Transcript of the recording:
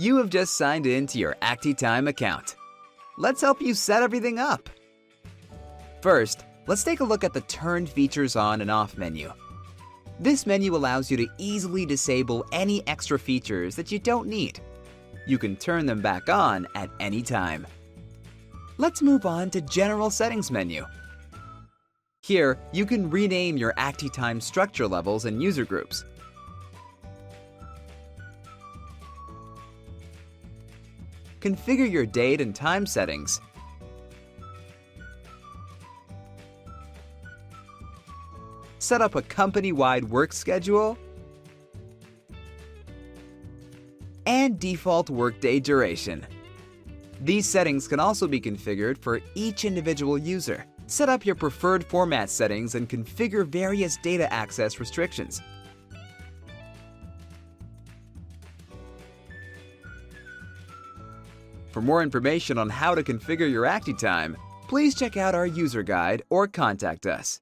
You have just signed in to your actiTIME account. Let's help you set everything up. First, let's take a look at the Turn Features On and Off menu. This menu allows you to easily disable any extra features that you don't need. You can turn them back on at any time. Let's move on to General Settings menu. Here, you can rename your actiTIME structure levels and user groups. Configure your date and time settings. Set up a company-wide work schedule and default workday duration. These settings can also be configured for each individual user. Set up your preferred format settings and configure various data access restrictions. For more information on how to configure your actiTIME, please check out our user guide or contact us.